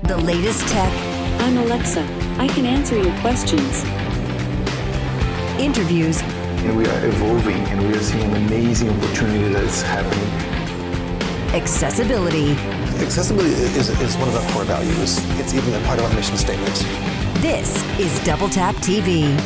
The latest tech. I'm Alexa. I can answer your questions. Interviews. And we are evolving, and we are seeing an amazing opportunity that is happening. Accessibility. Accessibility is one of our core values. It's even a part of our mission statement. This is Double Tap TV.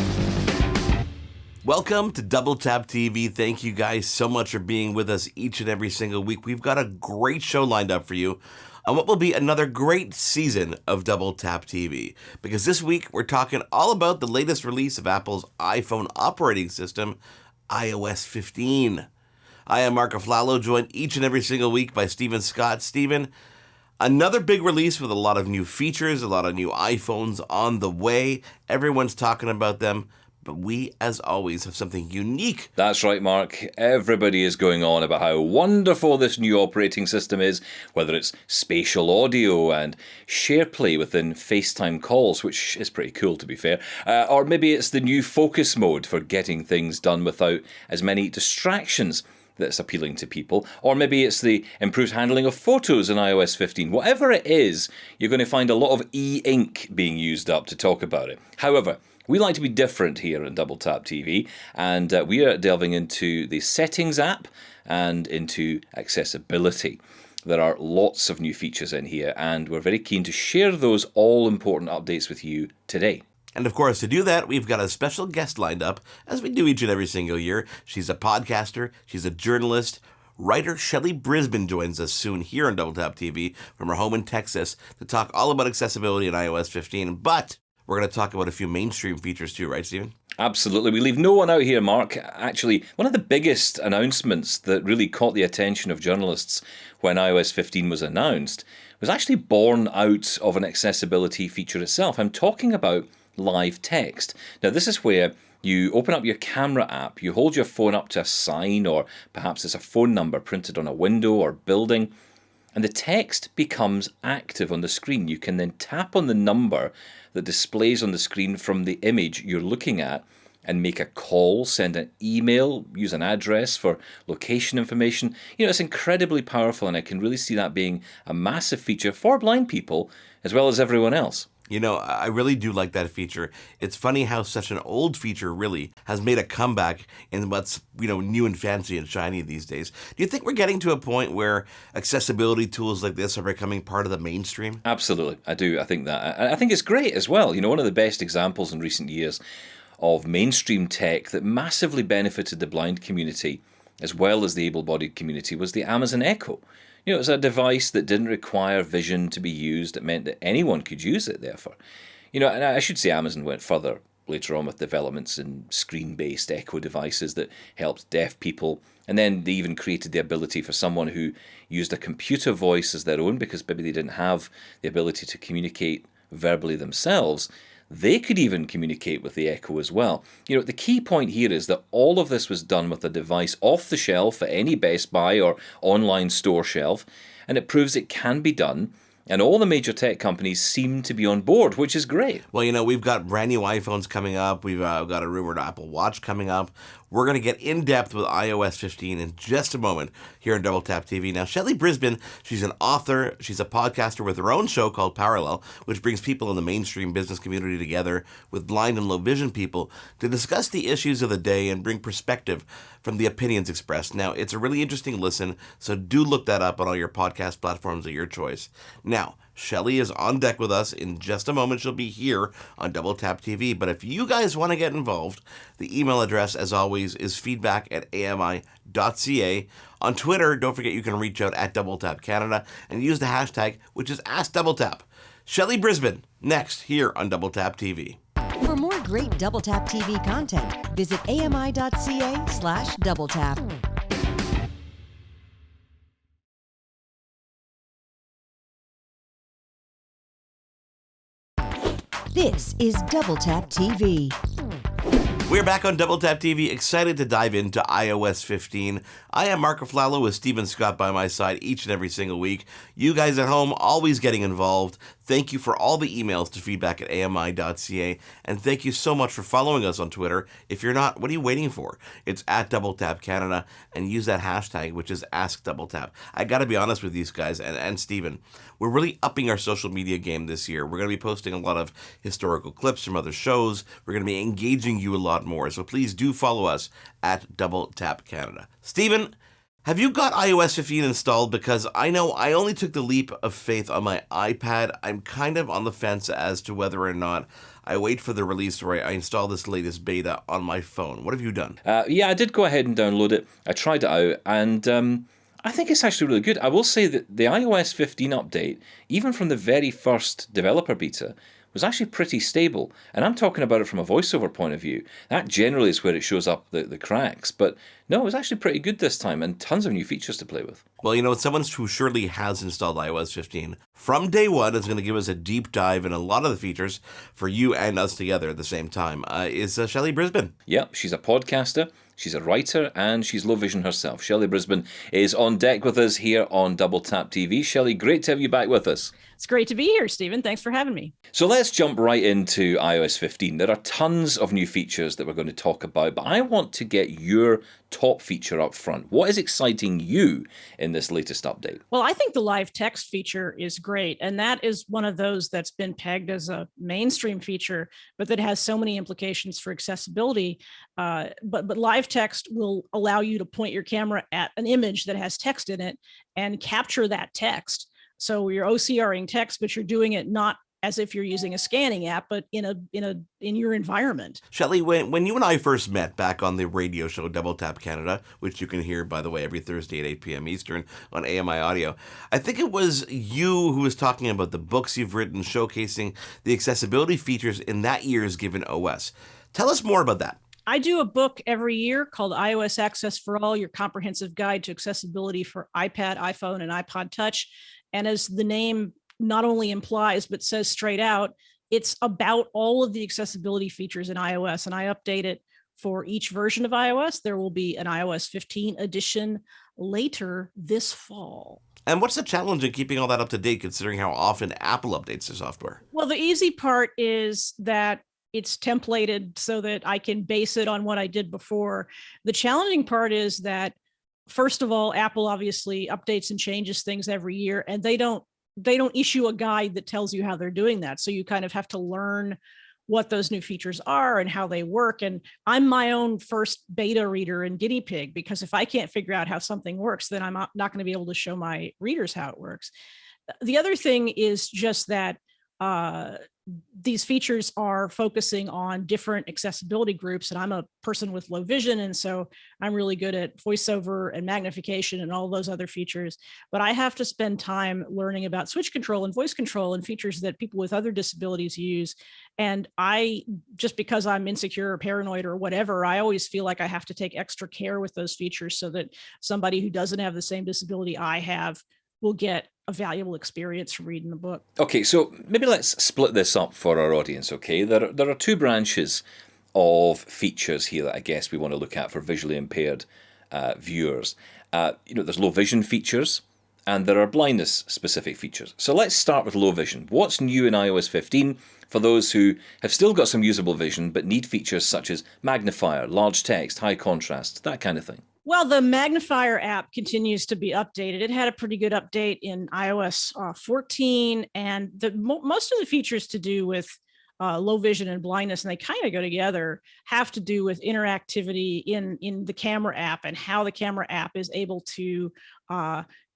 Welcome to Double Tap TV. Thank you guys so much for being with us each and every single week. We've got a great show lined up for you on what will be another great season of Double Tap TV. Because this week we're talking all about the latest release of Apple's iPhone operating system, iOS 15. I am Marc Aflalo, joined each and every single week by Stephen Scott. Stephen, another big release with a lot of new features, a lot of new iPhones on the way. Everyone's talking about them. But we, as always, have something unique. That's right, Mark. Everybody is going on about how wonderful this new operating system is, whether it's spatial audio and SharePlay within FaceTime calls, which is pretty cool, to be fair. Or maybe it's the new focus mode for getting things done without as many distractions that's appealing to people. Or maybe it's the improved handling of photos in iOS 15. Whatever it is, you're going to find a lot of e-ink being used up to talk about it. However, we like to be different here on Double Tap TV, and we are delving into the Settings app and into accessibility. There are lots of new features in here, and we're very keen to share those all-important updates with you today. And of course, to do that, we've got a special guest lined up, as we do each and every single year. She's a podcaster, she's a journalist. Writer Shelly Brisban joins us soon here on Double Tap TV from her home in Texas to talk all about accessibility in iOS 15. But we're going to talk about a few mainstream features too, right, Stephen? Absolutely. We leave no one out here, Mark. Actually, one of the biggest announcements that really caught the attention of journalists when iOS 15 was announced was actually born out of an accessibility feature itself. I'm talking about live text. Now, this is where you open up your camera app, you hold your phone up to a sign, or perhaps it's a phone number printed on a window or building, and the text becomes active on the screen. You can then tap on the number that displays on the screen from the image you're looking at and make a call, send an email, use an address for location information. You know, it's incredibly powerful, and I can really see that being a massive feature for blind people as well as everyone else. You know, I really do like that feature. It's funny how such an old feature really has made a comeback in what's, new and fancy and shiny these days. Do you think we're getting to a point where accessibility tools like this are becoming part of the mainstream? Absolutely, I do. I think that. I think it's great as well. You know, one of the best examples in recent years of mainstream tech that massively benefited the blind community as well as the able-bodied community was the Amazon Echo. You know, it was a device that didn't require vision to be used. It meant that anyone could use it, therefore. You know, and I should say Amazon went further later on with developments in screen-based Echo devices that helped deaf people. And then they even created the ability for someone who used a computer voice as their own, because maybe they didn't have the ability to communicate verbally themselves. They could even communicate with the Echo as well. You know, the key point here is that all of this was done with a device off the shelf at any Best Buy or online store shelf, and it proves it can be done. And all the major tech companies seem to be on board, which is great. Well, we've got brand new iPhones coming up. We've got a rumored Apple Watch coming up. We're going to get in depth with iOS 15 in just a moment here on Double Tap TV. Now, Shelly Brisban, she's an author. She's a podcaster with her own show called Parallel, which brings people in the mainstream business community together with blind and low vision people to discuss the issues of the day and bring perspective from the opinions expressed. Now, it's a really interesting listen, so do look that up on all your podcast platforms of your choice. Now, Shelly is on deck with us. In just a moment, she'll be here on Double Tap TV. But if you guys want to get involved, the email address, as always, is feedback@ami.ca. On Twitter, don't forget you can reach out at Double Tap Canada and use the hashtag, which is AskDoubleTap. Shelly Brisban, next here on Double Tap TV. For more great Double Tap TV content, visit ami.ca/doubletap. This is Double Tap TV. We're back on Double Tap TV, excited to dive into iOS 15. I am Marc Aflalo with Stephen Scott by my side each and every single week. You guys at home always getting involved. Thank you for all the emails to feedback@ami.ca, and thank you so much for following us on Twitter. If you're not, what are you waiting for? It's @DoubleTapCanada, and use that hashtag, which is AskDoubleTap. I got to be honest with these guys, and Stephen, we're really upping our social media game this year. We're going to be posting a lot of historical clips from other shows. We're going to be engaging you a lot more, so please do follow us @DoubleTapCanada. Stephen, have you got iOS 15 installed? Because I know I only took the leap of faith on my iPad. I'm kind of on the fence as to whether or not I wait for the release or I install this latest beta on my phone. What have you done? Yeah, I did go ahead and download it. I tried it out, and I think it's actually really good. I will say that the iOS 15 update, even from the very first developer beta, was actually pretty stable. And I'm talking about it from a voiceover point of view. That generally is where it shows up the cracks. But no, it was actually pretty good this time, and tons of new features to play with. Well, you know, someone who surely has installed iOS 15 from day one is going to give us a deep dive in a lot of the features for you and us together at the same time, is Shelly Brisban. Yep, she's a podcaster, she's a writer, and she's low vision herself. Shelly Brisban is on deck with us here on Double Tap TV. Shelly, great to have you back with us. It's great to be here, Stephen. Thanks for having me. So let's jump right into iOS 15. There are tons of new features that we're going to talk about, but I want to get your top feature up front. What is exciting you in this latest update? Well, I think the live text feature is great, and that is one of those that's been pegged as a mainstream feature, but that has so many implications for accessibility. But live text will allow you to point your camera at an image that has text in it and capture that text. So you're OCRing text, but you're doing it not as if you're using a scanning app, but in your environment. Shelly, when you and I first met back on the radio show Double Tap Canada, which you can hear, by the way, every Thursday at 8 p.m. Eastern on AMI Audio, I think it was you who was talking about the books you've written showcasing the accessibility features in that year's given OS. Tell us more about that. I do a book every year called iOS Access for All, your comprehensive guide to accessibility for iPad, iPhone, and iPod Touch. And as the name not only implies, but says straight out, it's about all of the accessibility features in iOS. And I update it for each version of iOS. There will be an iOS 15 edition later this fall. And what's the challenge in keeping all that up to date, considering how often Apple updates their software? Well, the easy part is that it's templated so that I can base it on what I did before. The challenging part is that, first of all, Apple obviously updates and changes things every year, and they don't issue a guide that tells you how they're doing that. So you kind of have to learn what those new features are and how they work. And I'm my own first beta reader and guinea pig, because if I can't figure out how something works, then I'm not going to be able to show my readers how it works. The other thing is just that these features are focusing on different accessibility groups, and I'm a person with low vision, and so I'm really good at voiceover and magnification and all those other features, but I have to spend time learning about switch control and voice control and features that people with other disabilities use. And I, just because I'm insecure or paranoid or whatever, I always feel like I have to take extra care with those features so that somebody who doesn't have the same disability I have will get a valuable experience from reading the book. Okay, so maybe let's split this up for our audience, okay? There are two branches of features here that I guess we want to look at for visually impaired viewers. There's low vision features, and there are blindness-specific features. So let's start with low vision. What's new in iOS 15 for those who have still got some usable vision but need features such as magnifier, large text, high contrast, that kind of thing? Well, the magnifier app continues to be updated. It had a pretty good update in iOS 14, and most of the features to do with low vision and blindness, and they kind of go together, have to do with interactivity in the camera app and how the camera app is able to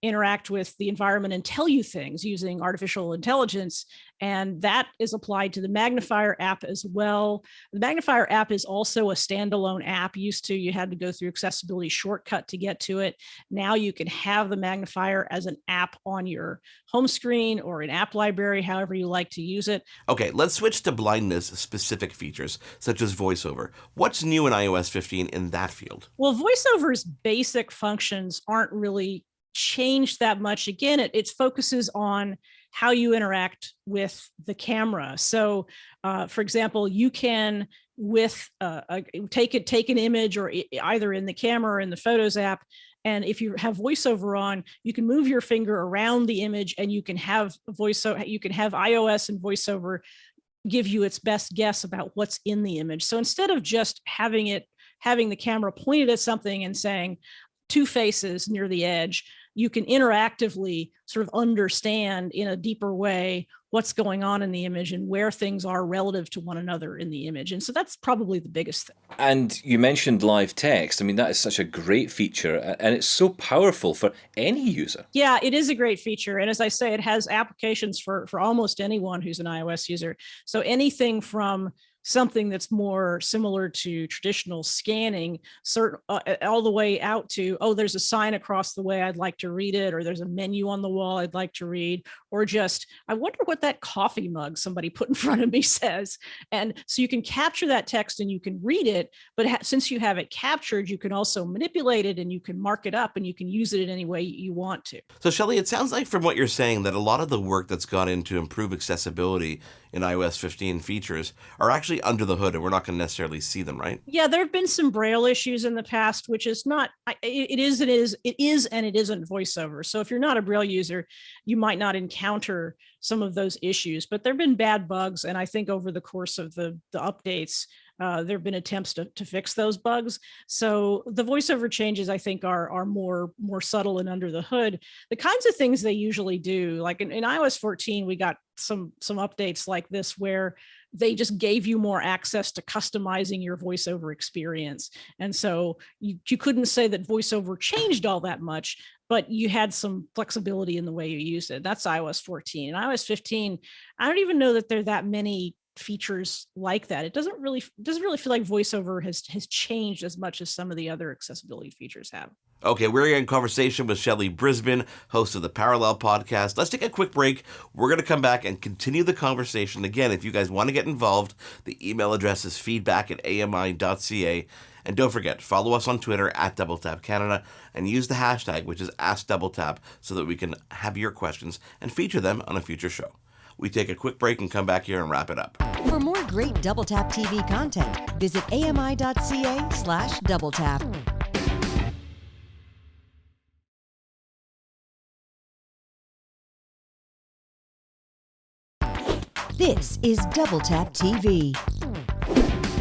interact with the environment and tell you things using artificial intelligence. And that is applied to the magnifier app as well. The magnifier app is also a standalone app. Used to, you had to go through accessibility shortcut to get to it. Now you can have the magnifier as an app on your home screen or an app library, however you like to use it. Okay, let's switch to blindness specific features, such as voiceover. What's new in iOS 15 in that field? Well, voiceover's basic functions aren't really changed that much. Again, it focuses on how you interact with the camera. So, for example, you can take an image or either in the camera or in the Photos app And if you have voiceover on, you can move your finger around the image and you can have voiceover, you can have iOS and voiceover give you its best guess about what's in the image. So instead of just having the camera pointed at something and saying two faces near the edge, you can interactively sort of understand in a deeper way what's going on in the image and where things are relative to one another in the image. And so that's probably the biggest thing. And you mentioned live text. I mean, that is such a great feature, and it's so powerful for any user. Yeah, it is a great feature. And as I say, it has applications for almost anyone who's an iOS user. So anything from something that's more similar to traditional scanning, all the way out to, oh, there's a sign across the way, I'd like to read it, or there's a menu on the wall I'd like to read, or just, I wonder what that coffee mug somebody put in front of me says. And so you can capture that text and you can read it, but since you have it captured, you can also manipulate it and you can mark it up and you can use it in any way you want to. So Shelly, it sounds like from what you're saying that a lot of the work that's gone into improve accessibility in iOS 15 features are actually under the hood and we're not going to necessarily see them, right? Yeah, there have been some Braille issues in the past, which is not, it is and it isn't voiceover. So if you're not a Braille user, you might not encounter some of those issues, but there've been bad bugs. And I think over the course of the updates, there have been attempts to fix those bugs. So the voiceover changes, I think, are more subtle and under the hood. The kinds of things they usually do, like in iOS 14, we got some updates like this where they just gave you more access to customizing your voiceover experience. And so you couldn't say that voiceover changed all that much, but you had some flexibility in the way you used it. That's iOS 14. And iOS 15, I don't even know that there are that many features like that. It doesn't really feel like voiceover has changed as much as some of the other accessibility features have. Okay, we're in conversation with Shelly Brisban, host of the Parallel podcast. Let's take a quick break. We're going to come back and continue the conversation. Again, if you guys want to get involved, the email address is feedback@ami.ca. And don't forget, follow us on Twitter @DoubleTapCanada and use the hashtag, which is AskDoubleTap, so that we can have your questions and feature them on a future show. We take a quick break and come back here and wrap it up. For more great Double Tap TV content, visit ami.ca/doubletap. This is Double Tap TV.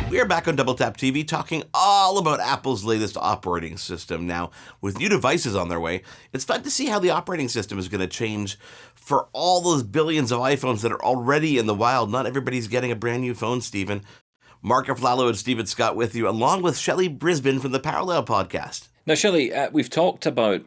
We are back on Double Tap TV talking all about Apple's latest operating system. Now, with new devices on their way, it's fun to see how the operating system is going to change for all those billions of iPhones that are already in the wild. Not everybody's getting a brand new phone, Stephen. Marc Aflalo and Stephen Scott with you, along with Shelly Brisban from the Parallel podcast. Now, Shelly, we've talked about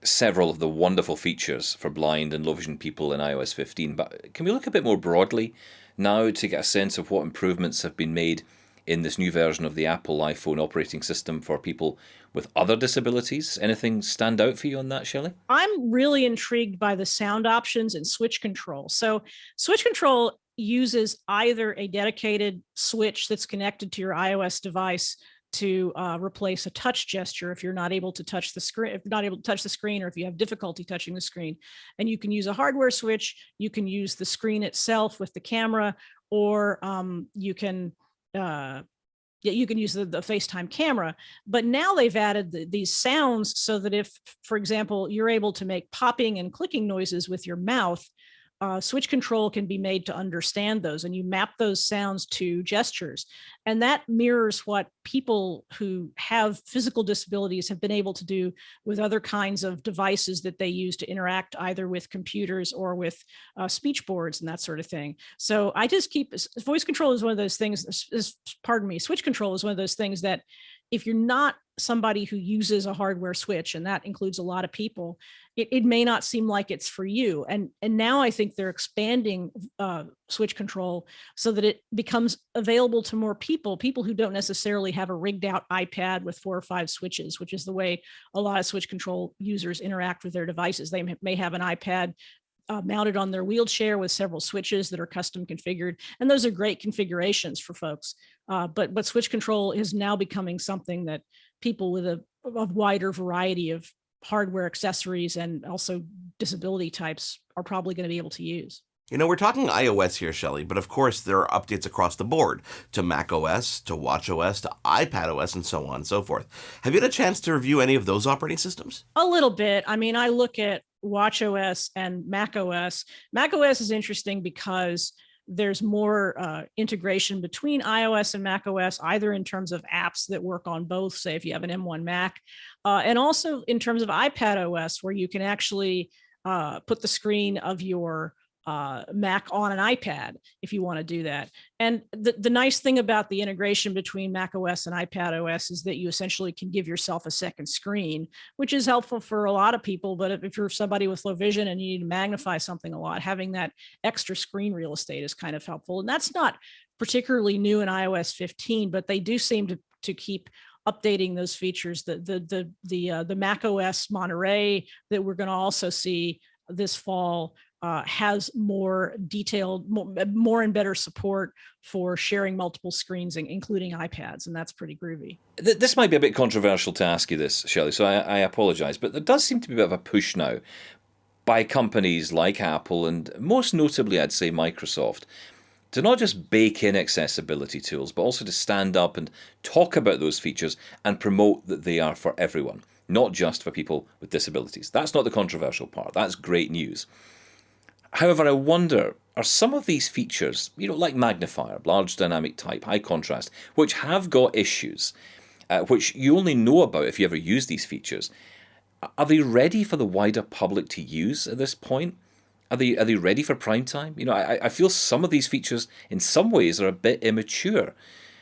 several of the wonderful features for blind and low vision people in iOS 15, but can we look a bit more broadly now to get a sense of what improvements have been made in this new version of the Apple iPhone operating system for people with other disabilities? Anything stand out for you on that, Shelly? I'm really intrigued by the sound options and switch control. So switch control uses either a dedicated switch that's connected to your iOS device to replace a touch gesture if you're not able to touch the screen, or if you have difficulty touching the screen. And you can use a hardware switch, you can use the screen itself with the camera, or you can use the FaceTime camera. But now they've added these sounds so that if, for example, you're able to make popping and clicking noises with your mouth, switch control can be made to understand those, and you map those sounds to gestures. And that mirrors what people who have physical disabilities have been able to do with other kinds of devices that they use to interact either with computers or with speech boards and that sort of thing. So I just voice control is one of those things, switch control is one of those things that if you're not somebody who uses a hardware switch, and that includes a lot of people, it may not seem like it's for you. And now I think they're expanding switch control so that it becomes available to more people who don't necessarily have a rigged out iPad with 4 or 5 switches, which is the way a lot of switch control users interact with their devices. They may have an iPad mounted on their wheelchair with several switches that are custom configured. And those are great configurations for folks. But switch control is now becoming something that people with a wider variety of hardware accessories and also disability types are probably going to be able to use. You know, we're talking iOS here, Shelly, but of course there are updates across the board to macOS, to watchOS, to iPadOS, and so on and so forth. Have you had a chance to review any of those operating systems? A little bit. I mean, I look at watchOS and macOS. macOS is interesting because there's more integration between iOS and macOS, either in terms of apps that work on both, say if you have an M1 Mac, and also in terms of iPadOS, where you can actually put the screen of your Mac on an iPad if you want to do that. And the nice thing about the integration between macOS and iPadOS is that you essentially can give yourself a second screen, which is helpful for a lot of people. But if you're somebody with low vision and you need to magnify something a lot, having that extra screen real estate is kind of helpful. And that's not particularly new in iOS 15, but they do seem to keep updating those features. The macOS Monterey that we're going to also see this fall has more detailed, more and better support for sharing multiple screens, including iPads, and that's pretty groovy. This might be a bit controversial to ask you this, Shelley, so I apologise, but there does seem to be a bit of a push now by companies like Apple and most notably, I'd say, Microsoft, to not just bake in accessibility tools, but also to stand up and talk about those features and promote that they are for everyone, not just for people with disabilities. That's not the controversial part. That's great news. However, I wonder, are some of these features, like magnifier, large dynamic type, high contrast, which have got issues, which you only know about if you ever use these features, are they ready for the wider public to use at this point? Are they ready for prime time? I feel some of these features in some ways are a bit immature.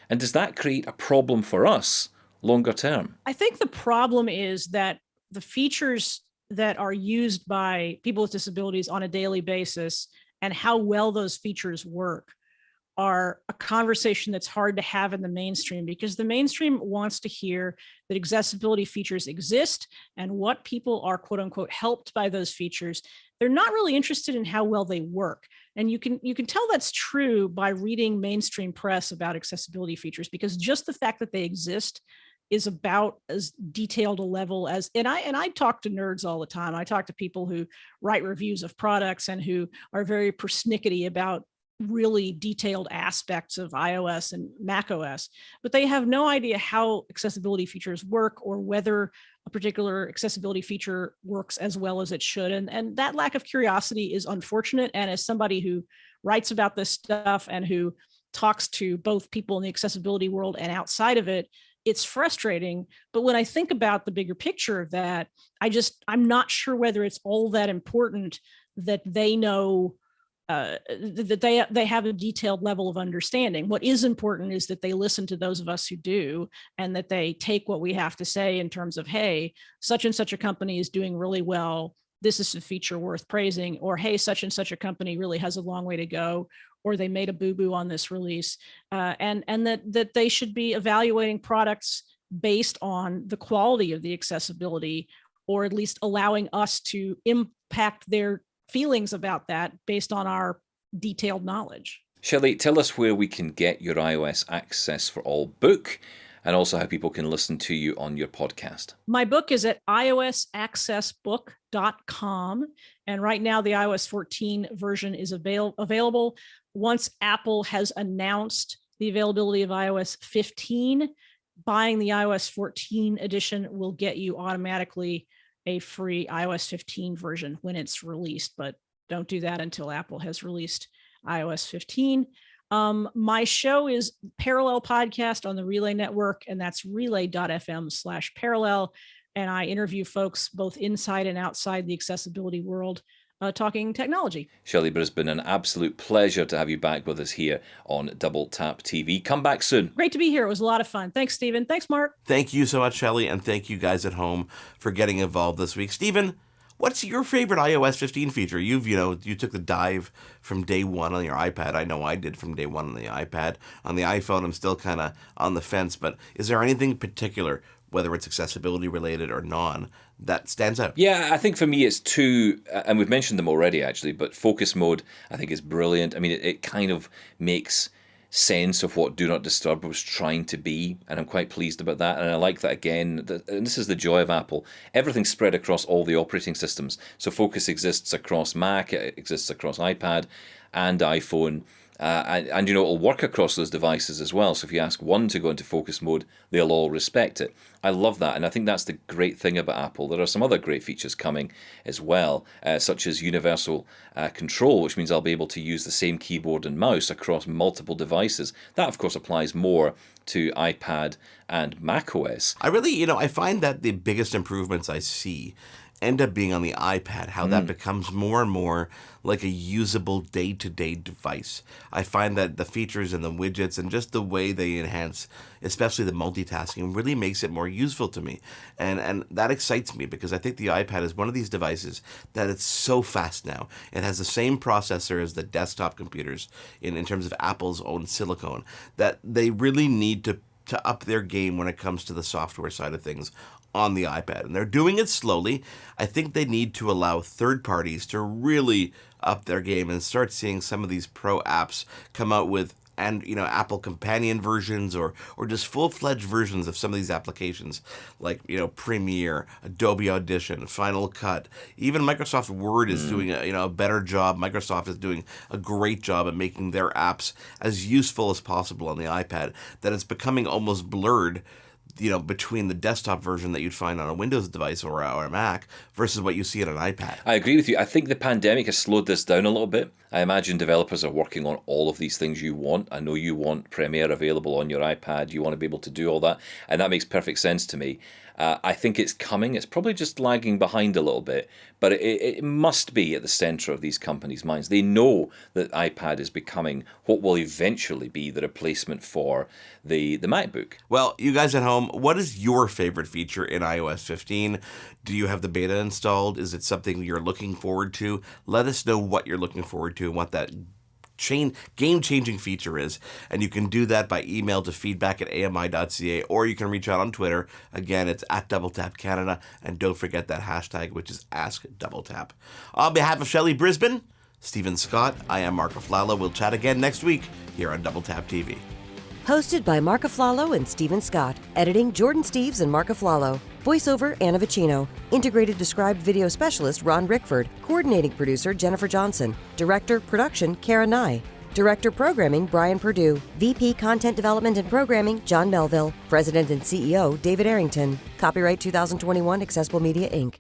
And does that create a problem for us longer term? I think the problem is that the features that are used by people with disabilities on a daily basis and how well those features work are a conversation that's hard to have in the mainstream, because the mainstream wants to hear that accessibility features exist and what people are quote unquote helped by those features. They're not really interested in how well they work. And you can tell that's true by reading mainstream press about accessibility features, because just the fact that they exist is about as detailed a level as, and I talk to nerds all the time. I talk to people who write reviews of products and who are very persnickety about really detailed aspects of iOS and macOS, but they have no idea how accessibility features work or whether a particular accessibility feature works as well as it should. And that lack of curiosity is unfortunate. And as somebody who writes about this stuff and who talks to both people in the accessibility world and outside of it, it's frustrating. But when I think about the bigger picture of that, I'm not sure whether it's all that important that they know that they have a detailed level of understanding. What is important is that they listen to those of us who do, and that they take what we have to say in terms of, hey, such and such a company is doing really well. This is a feature worth praising, or hey, such and such a company really has a long way to go, or they made a boo-boo on this release, and that they should be evaluating products based on the quality of the accessibility, or at least allowing us to impact their feelings about that based on our detailed knowledge. Shelley, tell us where we can get your iOS Access for All book, and also how people can listen to you on your podcast. My book is at iosaccessbook.com. And right now the iOS 14 version is available. Once Apple has announced the availability of iOS 15, buying the iOS 14 edition will get you automatically a free iOS 15 version when it's released, but don't do that until Apple has released iOS 15. My show is Parallel Podcast on the Relay Network, and that's relay.fm/parallel. And I interview folks both inside and outside the accessibility world, talking technology. Shelly Brisban, an absolute pleasure to have you back with us here on Double Tap TV. Come back soon. Great to be here. It was a lot of fun. Thanks, Stephen. Thanks, Mark. Thank you so much, Shelly, and thank you guys at home for getting involved this week. Stephen, what's your favorite iOS 15 feature? You took the dive from day one on your iPad. I know I did from day one on the iPad. On the iPhone, I'm still kind of on the fence, but is there anything particular, whether it's accessibility related or non, that stands out? Yeah, I think for me it's two, and we've mentioned them already actually, but focus mode I think is brilliant. I mean, it kind of makes sense of what Do Not Disturb was trying to be, and I'm quite pleased about that. And I like that again, and this is the joy of Apple. Everything's spread across all the operating systems. So Focus exists across Mac, it exists across iPad and iPhone. And it'll work across those devices as well. So if you ask one to go into focus mode, they'll all respect it. I love that, and I think that's the great thing about Apple. There are some other great features coming as well, such as universal control, which means I'll be able to use the same keyboard and mouse across multiple devices. That, of course, applies more to iPad and macOS. I find that the biggest improvements I see end up being on the iPad, how that becomes more and more like a usable day-to-day device. I find that the features and the widgets and just the way they enhance, especially the multitasking, really makes it more useful to me. And that excites me because I think the iPad is one of these devices that it's so fast now. It has the same processor as the desktop computers in terms of Apple's own silicone, that they really need to up their game when it comes to the software side of things on the iPad. And they're doing it slowly. I think they need to allow third parties to really up their game and start seeing some of these pro apps come out with Apple companion versions or just full-fledged versions of some of these applications like, Premiere, Adobe Audition, Final Cut. Even Microsoft Word is doing a better job. Microsoft is doing a great job at making their apps as useful as possible on the iPad, that it's becoming almost blurred between the desktop version that you'd find on a Windows device or a Mac versus what you see on an iPad. I agree with you. I think the pandemic has slowed this down a little bit. I imagine developers are working on all of these things you want. I know you want Premiere available on your iPad. You want to be able to do all that. And that makes perfect sense to me. I think it's coming. It's probably just lagging behind a little bit, but it must be at the center of these companies' minds. They know that iPad is becoming what will eventually be the replacement for the MacBook. Well, you guys at home, what is your favorite feature in iOS 15? Do you have the beta installed? Is it something you're looking forward to? Let us know what you're looking forward to and what that game-changing feature is, and you can do that by email to feedback@ami.ca, or you can reach out on Twitter. Again, it's @DoubleTapCanada, and don't forget that hashtag, which is AskDoubleTap. On behalf of Shelly Brisban, Stephen Scott, I am Marc Aflalo. We'll chat again next week here on Double Tap TV. Hosted by Marc Aflalo and Stephen Scott. Editing Jordan Steves and Marc Aflalo. Voiceover Anna Vicino. Integrated Described Video Specialist Ron Rickford. Coordinating Producer Jennifer Johnson. Director Production Kara Nye. Director Programming Brian Perdue. VP Content Development and Programming John Melville. President and CEO David Arrington. Copyright 2021 Accessible Media Inc.